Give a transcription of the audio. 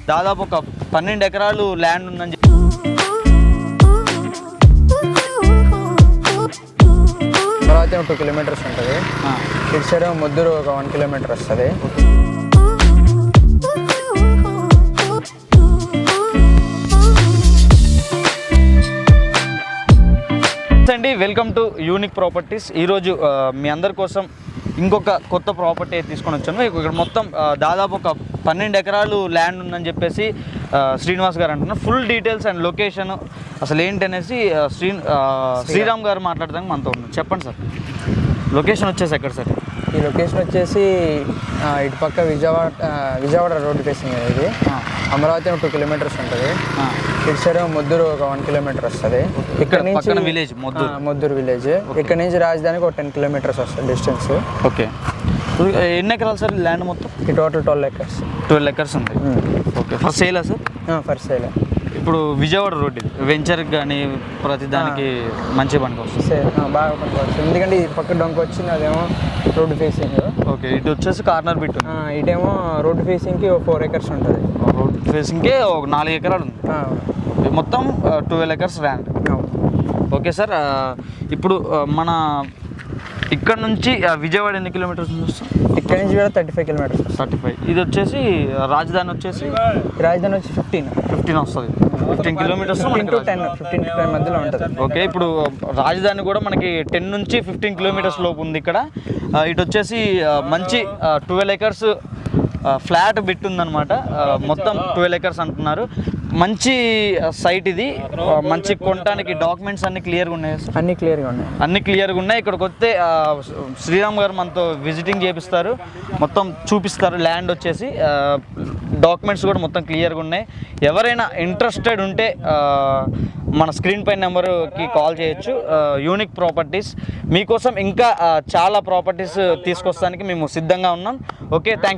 దాదాపు ఒక 12 ఎకరాలు ల్యాండ్ ఉందని అమరావతి 2 కిలోమీటర్స్ ఉంటుంది. ఇటు సైడ్ ముద్దూరు ఒక 1 కిలోమీటర్ వస్తుంది. అండి, వెల్కమ్ టు యూనిక్ ప్రాపర్టీస్. ఈరోజు మీ అందరి కోసం ఇంకొక కొత్త ప్రాపర్టీ తీసుకొని వచ్చాను. ఇక్కడ మొత్తం దాదాపు ఒక 12 ఎకరాలు ల్యాండ్ ఉందని చెప్పేసి శ్రీనివాస్ గారు అంటున్నారు. ఫుల్ డీటెయిల్స్ అండ్ లొకేషన్ అసలు ఏంటనేసి శ్రీరామ్ గారు మాట్లాడదాం మనతో ఉన్నారు. చెప్పండి సార్, లొకేషన్ వచ్చేసి ఎక్కడ సార్? ఈ లొకేషన్ వచ్చేసి ఇటు పక్క విజయవాడ రోడ్డు ఫేసింగ్. ఇది అమరావతి 2 కిలోమీటర్స్ ఉంటుంది. ఇటు సైడ్ ముద్దూరు ఒక 1 కిలోమీటర్ వస్తుంది. ఇక్కడ నుంచి విలేజ్ ముద్దూరు విలేజ్. ఇక్కడ నుంచి రాజధానికి ఒక 10 కిలోమీటర్స్ వస్తుంది డిస్టెన్స్. ఓకే, ఎన్ని ఎకరాలు సార్ ల్యాండ్ మొత్తం? ఈ టోటల్ 12 ఎకర్స్. 12 ఎకర్స్ ఉంది. ఓకే, ఫస్ట్ సేలా సార్? First sale. ఇప్పుడు విజయవాడ రోడ్ ఇది వెంచర్కి కానీ ప్రతి దానికి మంచి పనికి వస్తుంది. బాగా పనికి వస్తుంది, ఎందుకంటే ఈ పక్క డొంక వచ్చింది, అదేమో రోడ్డు ఫేసింగ్. ఓకే, ఇటు వచ్చేసి కార్నర్ బిట్. ఇటేమో రోడ్డు ఫేసింగ్కి 4 ఎకర్స్ ఉంటుంది. రోడ్ ఫేసింగ్కే ఒక 4 ఎకరాలు ఉంది. మొత్తం 12 ఎకర్స్ ల్యాండ్. ఓకే సార్, ఇప్పుడు మన ఇక్కడ నుంచి విజయవాడ ఎన్ని కిలోమీటర్స్ వస్తుంది? ఇక్కడ నుంచి కూడా 35 కిలోమీటర్స్. 35. ఇది వచ్చేసి రాజధాని వచ్చేసి 15 వస్తుంది. 15 కిలోమీటర్స్ 15 మధ్యలో ఉంటుంది. ఓకే, ఇప్పుడు రాజధాని కూడా మనకి 10 నుంచి 15 కిలోమీటర్స్ లోపు ఉంది. ఇక్కడ ఇటు వచ్చేసి మంచి 12 ఎకర్స్ ఫ్లాట్ బిట్ ఉందన్నమాట. మొత్తం 12 ఎకర్స్ అంటున్నారు. మంచి సైట్ ఇది. మంచి కొనడానికి డాక్యుమెంట్స్ అన్ని క్లియర్గా ఉన్నాయి. అన్ని క్లియర్గా ఉన్నాయి. ఇక్కడికి వస్తే శ్రీరామ్ గారు మనతో విజిటింగ్ చేపిస్తారు, మొత్తం చూపిస్తారు. ల్యాండ్ వచ్చేసి డాక్యుమెంట్స్ కూడా మొత్తం క్లియర్గా ఉన్నాయి. ఎవరైనా ఇంట్రెస్టెడ్ ఉంటే మన స్క్రీన్ పై నెంబర్కి కాల్ చేయొచ్చు. యూనిక్ ప్రాపర్టీస్ మీకోసం ఇంకా చాలా ప్రాపర్టీస్ తీసుకొస్తానికి మేము సిద్ధంగా ఉన్నాం. Okay, thank you.